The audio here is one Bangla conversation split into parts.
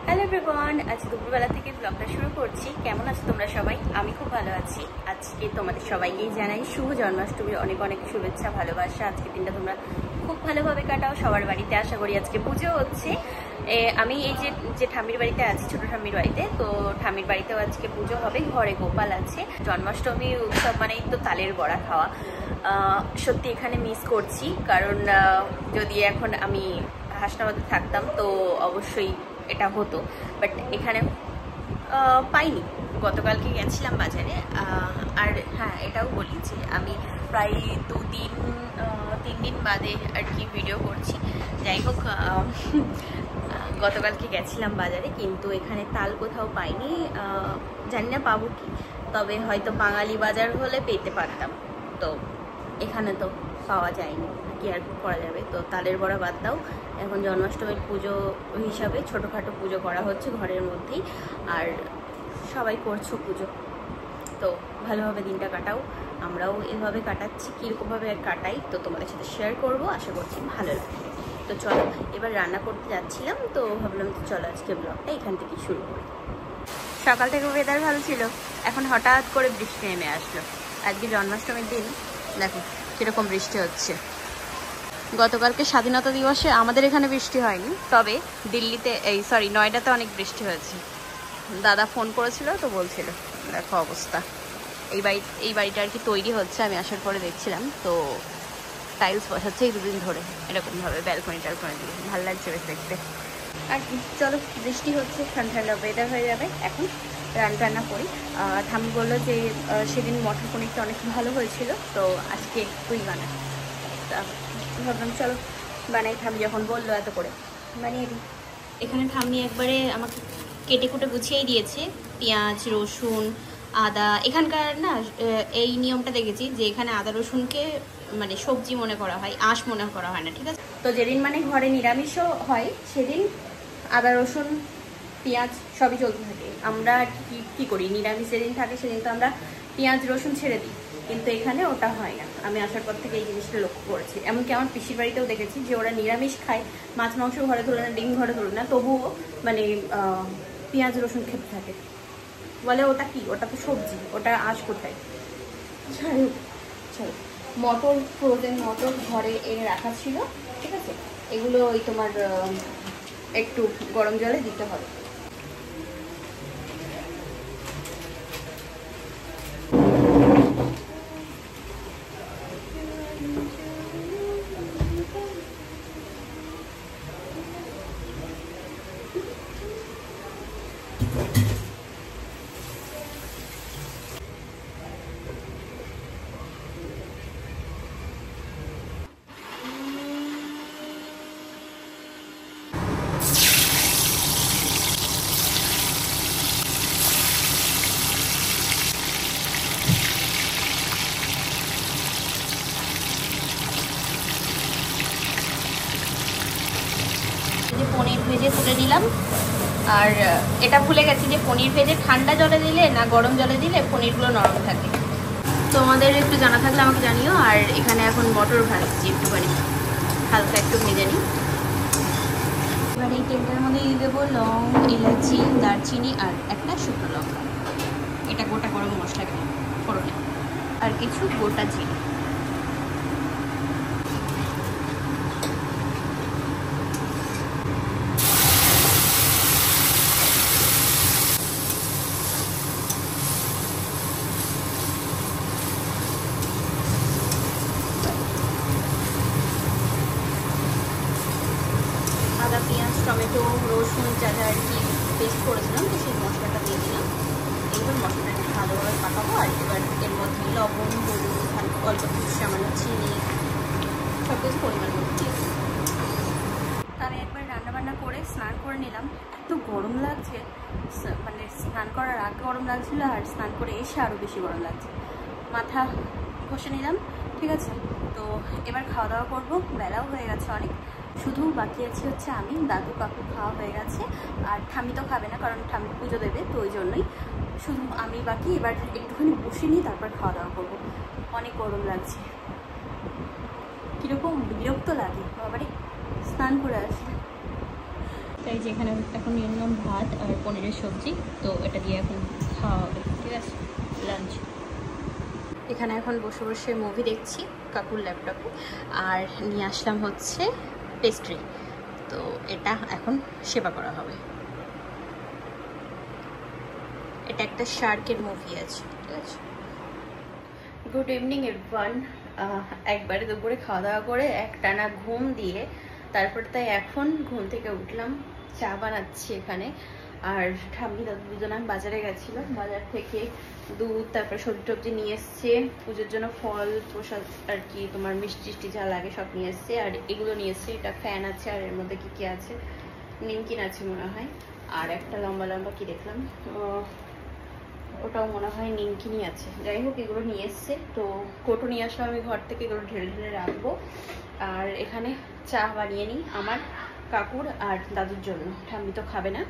হ্যালো এভরিওয়ান, আজ দুপুরবেলা থেকে ব্লগটা শুরু করছি। কেমন আছো তোমরা সবাই? আমি খুব ভালো আছি। আজকে তোমাদের সবাইকেই জানাই শুভ জন্মাষ্টমীর অনেক অনেক শুভেচ্ছা, ভালোবাসা। আজকের দিনটা তোমরা খুব ভালোভাবে কাটাও সবার বাড়িতে। আশা করি আজকে পুজো হচ্ছে। আমি এই যে ঠাম্মির বাড়িতে আছি, ছোট ঠাম্মির বাড়িতে, তো ঠাম্মির বাড়িতেও আজকে পুজো হবে। ঘরে গোপাল আছে। জন্মাষ্টমী উৎসব মানেই তো তালের বড়া খাওয়া। সত্যি এখানে মিস করছি, কারণ যদি এখন আমি হাসনাবাদে থাকতাম তো অবশ্যই এটা হতো, বাট এখানে পাইনি। গতকালকে গেছিলাম বাজারে। আর হ্যাঁ, এটাও বলি যে আমি প্রায় 3 দিন বাদে আর কি ভিডিও করছি। যাই হোক, গতকালকে গেছিলাম বাজারে, কিন্তু এখানে তাল কোথাও পাইনি। জানি না পাবো কি, তবে হয়তো বাঙালি বাজার হলে পেতে পারতাম। তো এখানে তো পাওয়া যায়নি, কি আর করা যাবে। তো তালের বড়া বাদ দাও, এখন জন্মাষ্টমীর পুজো হিসাবে ছোটোখাটো পুজো করা হচ্ছে ঘরের মধ্যেই। আর সবাই করছো পুজো, তো ভালোভাবে দিনটা কাটাও। আমরাও এভাবে কাটাচ্ছি, কীরকমভাবে কাটাই তো তোমাদের সাথে শেয়ার করব, আশা করছি ভালো লাগবে। তো চলো, এবার রান্না করতে যাচ্ছিলাম, তো ভাবলাম তো চলো আজকে ব্লগটা এখান থেকে শুরু করি। সকাল থেকে ওয়েদার ভালো ছিল, এখন হঠাৎ করে বৃষ্টি নেমে আসলো। আজকে জন্মাষ্টমীর দিন, দেখো কীরকম বৃষ্টি হচ্ছে। গতকালকে স্বাধীনতা দিবসে আমাদের এখানে বৃষ্টি হয়নি, তবে দিল্লিতে নয়ডাতে অনেক বৃষ্টি হয়েছে। দাদা ফোন করেছিল, তো বলছিল দেখো অবস্থা। এই বাড়িটা আর কি তৈরি হচ্ছে, আমি আসার পরে দেখছিলাম। তো টাইলস বসাচ্ছে এই দুদিন ধরে এরকমভাবে, ব্যালকনি টালকনি দিয়ে। ভালো লাগছে বেশ দেখতে। আর কি, চলো, বৃষ্টি হচ্ছে, ঠান্ডা ঠান্ডা ওয়েদার হয়ে যাবে। এখন রান্না করি। ঠাম্মি বললো যে সেদিন মটর পনিরটা অনেক ভালো হয়েছিল, তো আজকে তুই বানা। ভাবলাম চলো বানাই, ঠাম্মি যখন বললো এত করে বানিয়ে দিই। এখানে ঠাম্মি একবারে আমাকে কেটে কুটে গুছিয়েই দিয়েছে, পেঁয়াজ, রসুন, আদা। এখানকার না এই নিয়মটা দেখেছি যে এখানে আদা রসুনকে মানে সবজি মনে করা হয়, আঁশ মনে করা হয় না, ঠিক আছে? তো যেদিন মানে ঘরে নিরামিষও হয় সেদিন আদা রসুন পেঁয়াজ সবই চলতে থাকে। আমরা কি করি, নিরামিষ যেদিন থাকে সেদিন তো আমরা পেঁয়াজ রসুন ছেড়ে দিই, কিন্তু এখানে ওটা হয় না। আমি আসার পর থেকে এই জিনিসটা লক্ষ্য করেছি। এমনকি আমার পিসির বাড়িতেও দেখেছি যে ওরা নিরামিষ খায়, মাছ মাংস ঘরে তুলে না, ডিম ঘরে তুলে না, তবুও মানে পেঁয়াজ রসুন খেতে থাকে। বলে ওটা কি, ওটা তো সবজি, ওটা আঁশ কোথায়। মটর, ফ্রোজেন মটর ঘরে এনে রাখা ছিল, ঠিক আছে? এগুলো ওই তোমার একটু গরম জলে দিতে হবে। পনির ভেজে তুলে নিলাম। আর এটা ভুলে গেছি যে পনির ভেজে ঠান্ডা জলে দিলে না গরম জলে দিলে পনিরগুলো নরম থাকে। তোমাদের একটু জানা থাকলে আমাকে জানিও। আর এখানে এখন মটর ভাজছি, একটুখানি হালকা একটু ভেজে নিই। এবার এই তেলটার মধ্যে দিয়ে দেবো লং, এলাচি, দারচিনি আর একটা শুকনো লঙ্কা। এটা গোটা গরম মশলা ফোড়নে, আর কিছু গোটা জিরে। আদা, পেঁয়াজ, টমেটো, রসুন যা যা আর কি পেস্ট করেছিলাম, তো সেই মশলাটা দিয়ে দিলাম। এইবার মশলাটাকে ভালোভাবে পাকাবো। আর এবার এর মধ্যে লবণ, হলুদ, অল্প কিছু সামান্য চিনি, সব কিছু পরিমাণ মতো দিয়ে দিই। আমি একবার রান্নাবান্না করে স্নান করে নিলাম। এত গরম লাগছে, মানে স্নান করার আগে গরম লাগছিল, আর স্নান করে এসে আরও বেশি গরম লাগছে। মাথা ঘষে নিলাম, ঠিক আছে? তো এবার খাওয়া দাওয়া করবো, বেলাও হয়ে গেছে অনেক। শুধু বাকি আছে হচ্ছে আমি, দাদু কাকু খাওয়া হয়ে গেছে। আর ঠাম্মি তো খাবে না, কারণ ঠাম্মি পুজো দেবে, তো ওই জন্যই শুধু আমি বাকি। এবার একটুখানি বসে নিই, তারপর খাওয়া দাওয়া করবো। অনেক গরম লাগছে, কীরকম বিরক্ত লাগে বাবারে স্নান করে আসলে। তাই যে এখানে এখন নিয়ে নিলাম ভাত আর পনিরের সবজি, তো এটা দিয়ে এখন খাওয়া হবে, ঠিক আছে, লাঞ্চ। এখানে এখন বসে বসে মুভি দেখছি কাকুর ল্যাপটপে, আর নিয়ে আসলাম হচ্ছে পেস্ট্রি, তো এটা এখন সেবা করা হবে। এটা একটা শার্কের মুভি আছে, ঠিক আছে। Good evening everyone. একবারে দুপুরে খাওয়া দাওয়া করে একটানা ঘুম দিয়ে তারপর তাই এখন ঘুম থেকে উঠলাম, চা বানাচ্ছি এখানে। আর ঠাম্মি দাদু দুজন বাজারে গেছিলো, বাজার থেকে দুধ তারপর সবজি টবজি নিয়ে এসছে, পুজোর জন্য ফল প্রসাদ আর কি তোমার মিষ্টি টিষ্টি যা লাগে সব নিয়ে এসছে। আর এগুলো নিয়ে এসছে, এটা ফ্যান আছে, আর এর মধ্যে কি কি আছে, নিমকিন আছে মনে হয়, আর একটা লম্বা লম্বা কি দেখলাম, ওটাও মনে হয় নিমকিনই আছে। যাই হোক এগুলো নিয়ে এসছে, তো কোটো নিয়ে আসলাম আমি ঘর থেকে, এগুলো ঢেলে ঢেলে রাখবো। আর এখানে চা বানিয়ে নিই আমার, কাকুর আর দাদুর জন্য, ঠাম্মি তো খাবে না,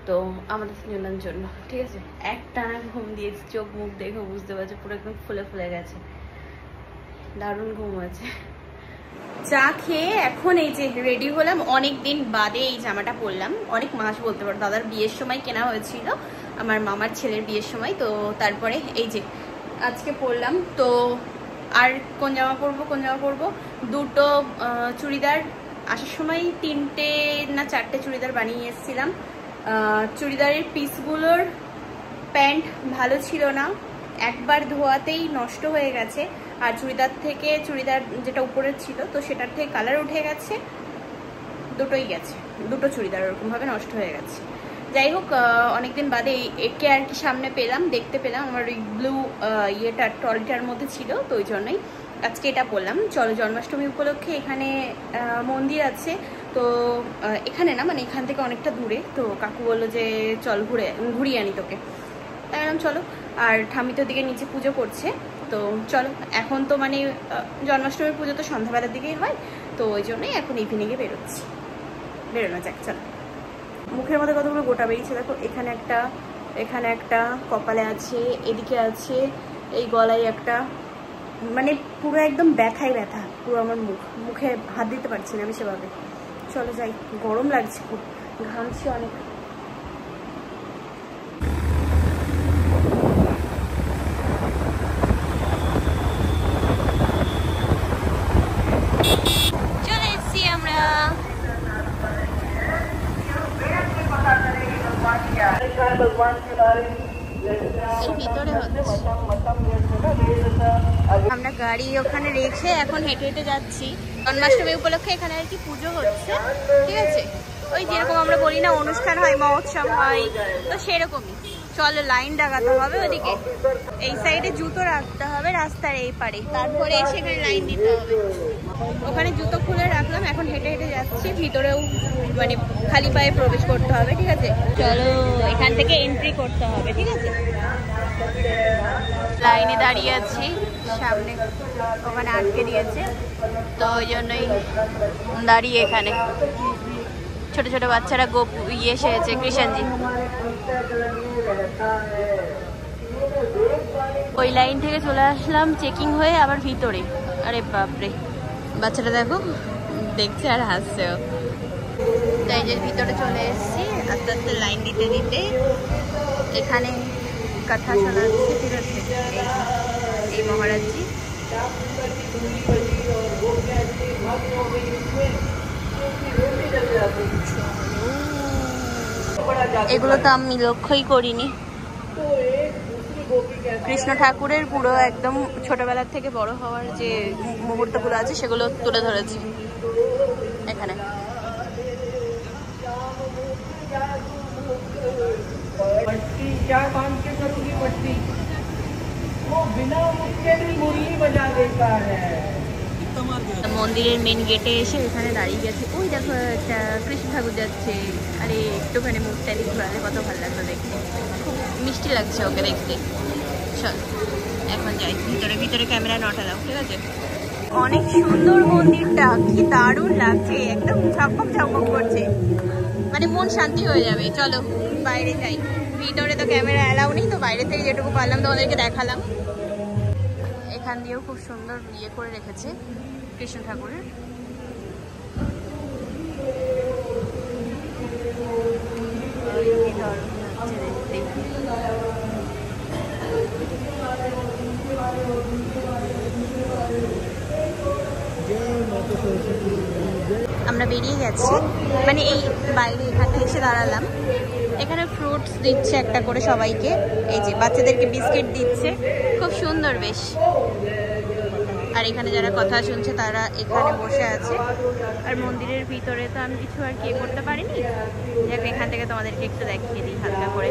তো আমাদের তিনজনের জন্য, ঠিক আছে। একটানা ঘুম দিয়েছি, চোখ মুখ দেখে বুঝতে পারছি পুরো একদম ফুলে ফুলে গেছে, দারুণ ঘুম আছে। চা খেয়ে এখন এই যে রেডি হলাম, অনেক দিন বাদে এই জামাটা পরলাম, অনেক মাস বলতে পারো, দাদার বিয়ের সময় কেনা হয়েছিল, আমার মামার ছেলের বিয়ের সময়, তো তারপরে এই যে আজকে পরলাম। তো আর কোন জামা পরবো, দুটো চুড়িদার, আসার সময় 3টে না 4টে চুড়িদার বানিয়ে এসেছিলাম। চুড়িদারের পিসগুলোর প্যান্ট ভালো ছিল না, একবার ধোয়াতেই নষ্ট হয়ে গেছে, আর চুড়িদার যেটা উপরের ছিল তো সেটার থেকে কালার উঠে গেছে, দুটোই গেছে, দুটো চুড়িদার ওরকমভাবে নষ্ট হয়ে গেছে। যাই হোক অনেকদিন বাদে একে আর কি সামনে দেখতে পেলাম, আমার ওই ব্লু ইয়েটা ট্রলিটার মধ্যে ছিল, তো ওই জন্যই আজকে এটা পরলাম। চলো জন্মাষ্টমী উপলক্ষে এখানে মন্দির আছে, তো এখানে না মানে এখান থেকে অনেকটা দূরে, তো কাকু বললো যে চল ঘুরিয়ে আনি তোকে, তাই বললাম চলো। আর ঠাম্মি তো দিকে নিচে পুজো করছে, তো চলো এখন তো মানে জন্মাষ্টমীর পুজো তো সন্ধ্যাবেলার দিকেই হয়, তো ওই জন্যই এখন ইভিনিংয়ে বেরোনো যাক, চলো। মুখের মধ্যে কতগুলো গোটা বেরিয়েছে দেখো, এখানে একটা কপালে আছে, এদিকে আছে, এই গলায় একটা, মানে পুরো একদম ব্যথায় ব্যথা পুরো আমার মুখে হাত দিতে পারছি না আমি সেভাবে। চলো যাই, গরম লাগছে খুব, ঘামছি অনেক। চলে এসছি আমরা, আমরা গাড়ি ওখানে রেখে এখন হেঁটে হেঁটে যাচ্ছি। জন্মাষ্টমী উপলক্ষে এখানে আর কি পুজো হচ্ছে, ঠিক আছে, ওই যেরকম আমরা বলি না অনুষ্ঠান হয়, মহোৎসব হয়, তো সেরকমই। চলো লাইন লাগাতে হবে ওদিকে, এই সাইডে জুতো রাখতে হবে রাস্তার এই পারে, তারপরে এসে এখানে লাইন দিতে হবে। ওখানে জুতো খুলে রাখলাম, এখন হেঁটে হেঁটে যাচ্ছি, ভিতরেও মানে খালি পায়ে প্রবেশ করতে হবে, ঠিক আছে। চলো এখান থেকে এন্ট্রি করতে হবে, ঠিক আছে। লাইনে দাঁড়িয়ে আছি, সামনে ওখানে আটকে দিয়েছে, তো ওই জন্যই দাঁড়িয়ে এখানে। ছোট ছোট বাচ্চারা এসেছে, কৃষ্ণজি ওই লাইন থেকে চলে আসলাম চেকিং হয়ে আবার ভিতরে। আরে বাপরে, বাচ্চাটা দেখো দেখছে আর হাসছেও। তাই যে ভিতরে চলে এসেছি আস্তে আস্তে লাইন দিতে দিতে। এখানে কথা শোনাচ্ছে, ঠিক আছে, এই মহারাজজি। এগুলো তো আমি লক্ষ্যই করিনি। কৃষ্ণ ঠাকুরের পুরো একদম ছোটবেলার থেকে বড় হওয়ার যে মুহূর্তগুলো আছে সেগুলো তুলে ধরেছি এখানে। মন্দিরের মেন গেটে এসে এখানে দাঁড়িয়ে গেছে, ওই দেখো একটা কৃষ্ণ ঠাকুর যাচ্ছে। আরে একটুখানি মুখটা দিক ঘোরালে কত ভালো লাগলো দেখতে, খুব মিষ্টি লাগছে ওকে দেখতে। চল এখন যাই ভিতরে, ভিতরে ক্যামেরা নটা দাও, ঠিক আছে। অনেক সুন্দর মন্দিরটা, কি দারুণ লাগছে, একদম ঝকমক ঝকমক করছে, মানে মন শান্তি হয়ে যাবে। চলো বাইরে যাই, ভিতরে তো ক্যামেরা অ্যালাউ নেই, তো বাইরে থেকে যেটুকু পারলাম তোমাদেরকে দেখালাম। এখান দিয়েও খুব সুন্দর ইয়ে করে রেখেছে কৃষ্ণ ঠাকুরের। দারুণ লাগছে দেখতে। আমরা বেরিয়ে গেছি, মানে এই বাইরে এখানটা এসে দাঁড়ালাম। এখানে ফ্রুটস দিচ্ছে একটা করে সবাইকে, এই যে বাচ্চাদেরকে বিস্কিট দিচ্ছে, খুব সুন্দর বেশ। আর এখানে যারা কথা শুনছে তারা এখানে বসে আছে। আর মন্দিরের ভিতরে তো আমি কিছু আর কি করতে পারিনি, যাক এখান থেকে তোমাদেরকে একটু দেখিয়ে দিই হালকা করে।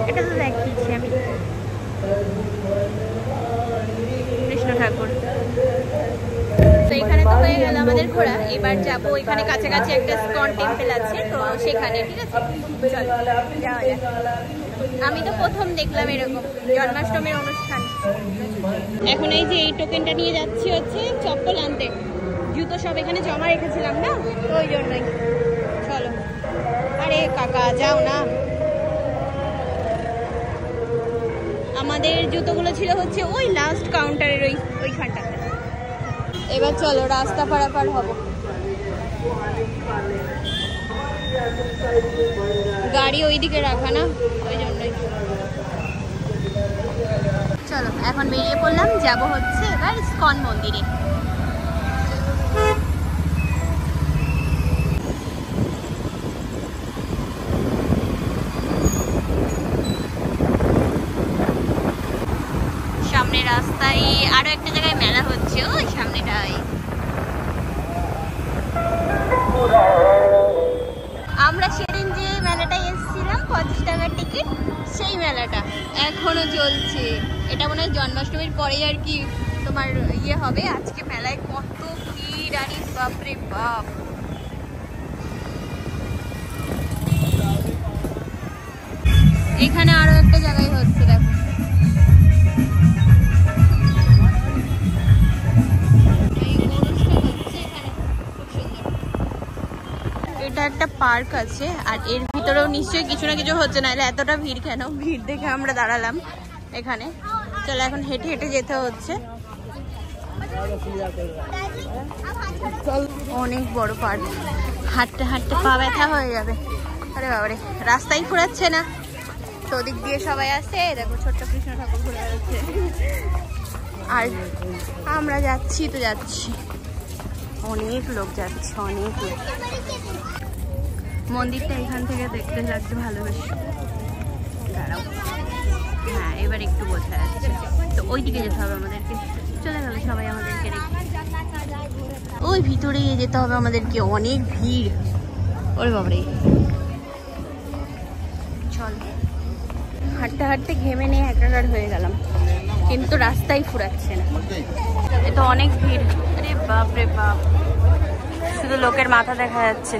এটা তো দেখিয়েছি আমি, কৃষ্ণ ঠাকুর। তো এখানে তো হয়ে গেল আমাদের ঘোরা, এবার যাবো এখানে কাছাকাছি একটা ইসকন টেম্পল আছে, তো সেখানে, ঠিক আছে চল যাওয়া যাক। আমি তো প্রথম দেখলাম এরকম জন্মাষ্টমীর অনুষ্ঠান। এখন এই যে এই টোকেনটা নিয়ে যাচ্ছি হচ্ছে চপ্পল আনতে, জুতো সব এখানে জমা রেখেছিলাম না, তো ওই জন্যই। চলো। আরে কাকা যাও না, আমাদের জুতোগুলো ছিল হচ্ছে ওই লাস্ট কাউন্টারের ওইখানটাতে। এবার চলো রাস্তা পারাপার হব। গাড়ি ওইদিকে রাখা না, ওই জন্যই। চলো এখন বেরিয়ে পড়লাম, যাব হচ্ছে এবার ইসকন মন্দিরে। সামনে রাস্তায় আরো একটা জায়গায় মেলা হচ্ছে, ওই সামনেটাই। আমরা সেদিন যে মেলাটায় এসেছিলাম 50 টাকার টিকিট, সেই মেলাটা এখনো চলছে। এটা মনে হয় জন্মাষ্টমীর পরে আর কি তোমার ইয়ে হবে। আজকে মেলায় কত ভিড়, আরে বাপরে বাপ। এখানে আরো একটা জায়গায় হচ্ছে, দেখো এটা একটা পার্ক আছে, আর এর ভিতরেও নিশ্চয়ই কিছু না কিছু হচ্ছে, না এতটা ভিড় কেন? ভিড় দেখে আমরা দাঁড়ালাম এখানে। চলো এখন হেঁটে হেঁটে যেতে হচ্ছে। অনেক বড় পার্ক, হাঁটতে হাঁটতে পা ব্যথা হয়ে যাবে। আরে বাবারে, রাস্তাই ফুরাচ্ছে না, তো ওদিক দিয়ে সবাই আসে। দেখো ছোট্ট কৃষ্ণ ঠাকুর ঘুরে যাচ্ছে, আর আমরা যাচ্ছি তো যাচ্ছি, অনেক লোক যাচ্ছে, অনেক লোক। মন্দিরটা এখান থেকে দেখতে লাগছে ভালোবেসে। দাঁড়াও, হ্যাঁ এবার একটু বোঝা যাচ্ছে। তো ওই দিকে যেতে হবে আমাদেরকে। চলে গেল সবাই আমাদেরকে রেখে, ওই ভিতরে যেতে হবে আমাদেরকে, অনেক ভিড়। ওরে বাবারে, চল। হাঁটতে হাঁটতে ঘেমে নিয়ে একাকার হয়ে গেলাম, কিন্তু রাস্তাই ফুরাচ্ছে না, এ তো অনেক ভিড়। আরে বাপরে বাপ, শুধু লোকের মাথা দেখা যাচ্ছে।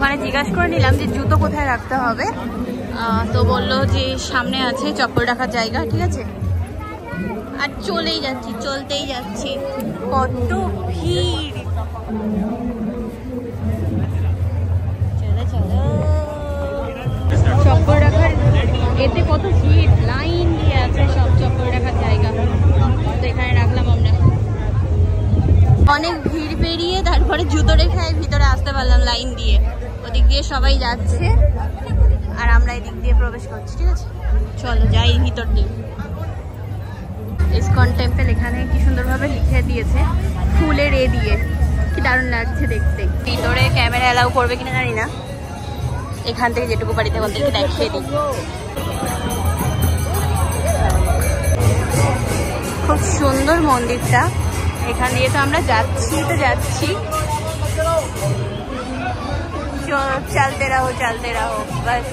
মানে জিজ্ঞাসা করে নিলাম যে জুতো কোথায় রাখতে হবে, তো বললো যে সামনে আছে চপ্পল রাখার জায়গা, ঠিক আছে। আর চলেই যাচ্ছি, চলতেই যাচ্ছি, কত ভিড়। চলো চলো, চপ্পল রাখার এতে কত ভিড়, লাইন দিয়ে আছে সব চপ্পল রাখার জায়গা, তো এখানে রাখলাম আমরা। অনেক ভিড় পেরিয়ে তারপরে জুতো রেখে ভিতরে আসতে পারলাম লাইন দিয়ে। ওদিক দিয়ে সবাই যাচ্ছে আর আমরা এদিক দিয়ে প্রবেশ করছি, ঠিক আছে। চলো যাই ভিতর দিয়ে। ইসকন টেম্পল এখানে কি সুন্দরভাবে লিখে দিয়েছে ফুলের এ দিয়ে, কি দারুণ লাগছে দেখতে। ভিতরে ক্যামেরা অ্যালাউ করবে কিনা জানি না, এখান থেকে যেটুকু বাড়িতে ওদেরকে দেখিয়ে দিই। খুব সুন্দর মন্দিরটা, এখান দিয়ে তো আমরা যাচ্ছি তো যাচ্ছি। চলতে রাহো চলতে রাহো বাস।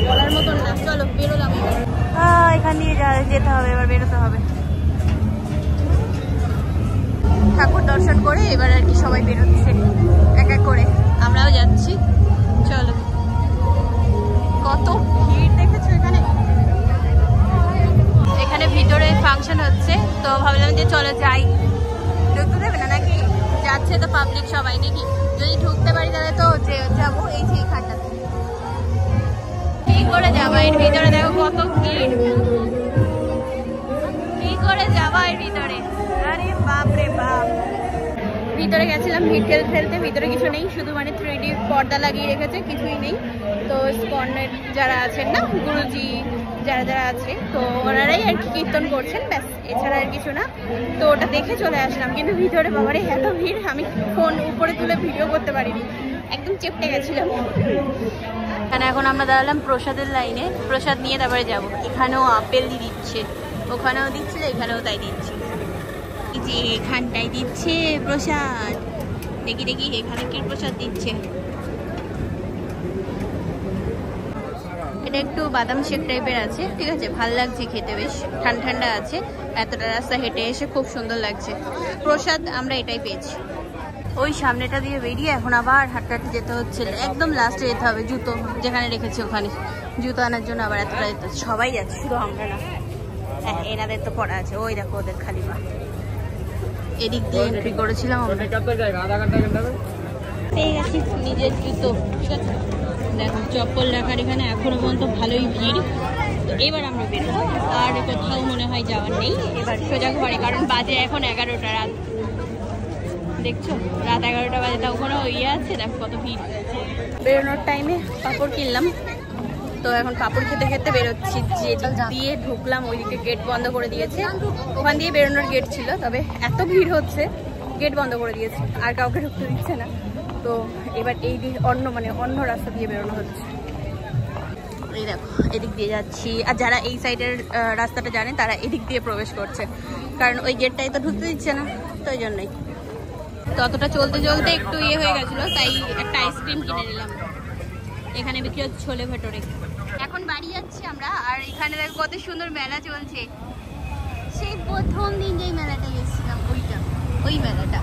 বলার মতন না। চলো বেরোলাম, এখান দিয়ে যেতে হবে, এবার বেরোতে হবে। ঠাকুর দর্শন করে এবার আর কি সবাই বেরোচ্ছে এক এক করে, আমরাও যাচ্ছি। চলো, কত ভিড় দেখেছো এখানে। এখানে ভিতরে ফাংশন হচ্ছে, তো ভাবলাম যে চলো যাই। ঢুকতে দেবে না নাকি? যাচ্ছে তো পাবলিক সবাই নাকি, যদি ঢুকতে পারি তাহলে তো যাবো। এই যে এখানটাতে কি করে যাবো এর ভিতরে, দেখো কত ভিড়, কি করে যাবো এর ভিতরে। আরে বাপ রে বাপ। ভিতরে গেছিলাম ভিড় ঠেলতে ঠেলতে, ভিতরে কিছু নেই, শুধু মানে 3D পর্দা লাগিয়ে রেখেছে, কিছুই নেই। তো স্কনের যারা আছেন না, গুরুজি যারা যারা আছে, তো ওনারাই আর কি কীর্তন করছেন, ব্যাস, এছাড়া আর কিছু না। তো ওটা দেখে চলে আসলাম, কিন্তু ভিতরে বাবারে এত ভিড়, আমি ফোন উপরে তুলে ভিডিও করতে পারিনি, একদম চেপটে গেছিলাম। এখানে এখন আমরা দাঁড়ালাম প্রসাদের লাইনে, প্রসাদ নিয়ে তারপরে যাব। এখানেও আপেল দিচ্ছে, ওখানেও দিচ্ছিল, এখানেও তাই দিচ্ছে। এই যে এখানটাই দিচ্ছে প্রসাদ, দেখি দেখি এখানে কি প্রসাদ দিচ্ছে। এটা একটু বাদাম শেক টাইপের আছে, ঠিক আছে, ভাল লাগছে খেতে, বেশ ঠান্ডা ঠান্ডা আছে। এতটা রাস্তা হেঁটে এসে খুব সুন্দর লাগছে। প্রসাদ আমরা এটাই পেয়েছি। ওই সামনেটা দিয়ে বেরিয়ে এখন আবার হাঁটতে হাঁটতে যেতে হচ্ছে, একদম লাস্টে যেতে হবে। জুতো যেখানে রেখেছি ওখানে, জুতো আনার জন্য আবার এতটা যেতে, সবাই যাচ্ছে, শুধু আমরা না। হ্যাঁ, এনাদের তো পড়া আছে, ওই দেখো ওদের খালি পা। এদিক দিয়ে এন্ট্রি করেছিলাম আমরা, পেয়ে গেছি নিজের জুতো, ঠিক আছে। দেখো চপ্পল রাখার এখানে এখনো পর্যন্ত ভালোই ভিড়। তো এবার আমরা বেরোবো, আর কোথাও মনে হয় যাওয়ার নেই, এবার সোজা ঘরে, কারণ বাজে এখন 11টা রাত। দেখছো রাত 11টা বাজে, তাও কোনো ইয়ে আছে, দেখো কত ভিড়। বেরোনোর টাইমে পাঁপড় কিনলাম, তো এখন পাঁপড় খেতে খেতে বেরোচ্ছি। যেটা দিয়ে ঢুকলাম ওইদিকে গেট বন্ধ করে দিয়েছে, ওখান দিয়ে বেরোনোর গেট ছিল, তবে এত ভিড় হচ্ছে গেট বন্ধ করে দিয়েছে, আর কাউকে ঢুকতে দিচ্ছে না। তো এবার এই দিক অন্য রাস্তা দিয়ে বেরোনো হচ্ছে। এই দেখো এদিক দিয়ে যাচ্ছি, আর যারা এই সাইডের রাস্তাটা জানে তারা এদিক দিয়ে প্রবেশ করছে, কারণ ওই গেটটাই তো ঢুকতে দিচ্ছে না, তো ওই জন্যই। ততটা চলতে চলতে একটু ইয়ে হয়ে গেছিলো, তাই একটা আইসক্রিম কিনে নিলাম। এখানে বিক্রি হচ্ছে ছোলে ভেটোরে। এখন বাড়ি যাচ্ছি আমরা, আর এখানে দেখো কত সুন্দর মেলা চলছে। সেই প্রথম দিন যেই মেলাটা গেছিলাম, ওই মেলাটা।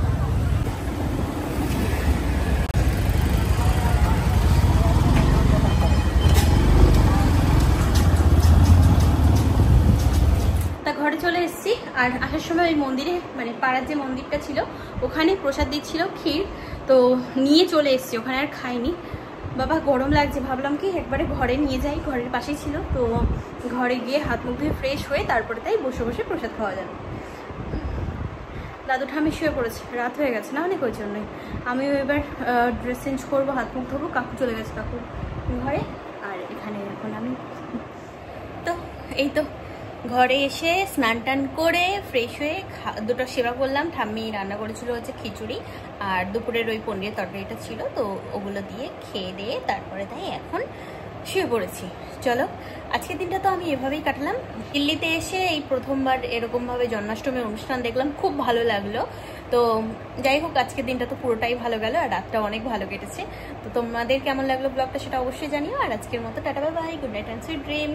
ঘরে চলে এসেছি, আর আসার সময় ওই মন্দিরে, মানে পাড়ার যে মন্দিরটা ছিল ওখানে প্রসাদ দিচ্ছিল ক্ষীর, তো নিয়ে চলে এসেছি, ওখানে আর খাইনি। বাবা গরম লাগছে, ভাবলাম কি একবারে ঘরে নিয়ে যাই, ঘরের পাশেই ছিল, তো ঘরে গিয়ে হাত মুখ ধুয়ে ফ্রেশ হয়ে তারপরে তাই বসে বসে প্রসাদ খাওয়া যাবে। দাদু ঠামি শুয়ে পড়েছে, রাত হয়ে গেছে না অনেক, ওই জন্যই। আমিও এবার ড্রেস চেঞ্জ করবো, হাত মুখ ধোবো, কাকু চলে গেছে কাকুর ঘরে, আর এখানে এখন আমি। তো এই তো ঘরে এসে স্নান টান করে ফ্রেশ হয়ে দুটো সেবা করলাম। ঠাম্মি রান্না করেছিল হচ্ছে খিচুড়ি, আর দুপুরের ওই পনিরের তরকারিটা ছিল, তো ওগুলো দিয়ে খেয়ে দিয়ে তারপরে তাই এখন শুয়ে পড়েছি। চলো আজকের দিনটা তো আমি এভাবেই কাটলাম। দিল্লিতে এসে এই প্রথমবার এরকমভাবে জন্মাষ্টমীর অনুষ্ঠান দেখলাম, খুব ভালো লাগলো। তো যাই হোক, আজকের দিনটা তো পুরোটাই ভালো গেল, আর রাতটা অনেক ভালো কেটেছে। তো তোমাদের কেমন লাগলো ব্লগটা সেটা অবশ্যই জানিও। আর আজকের মতো tata bye bye, good night and sweet dream.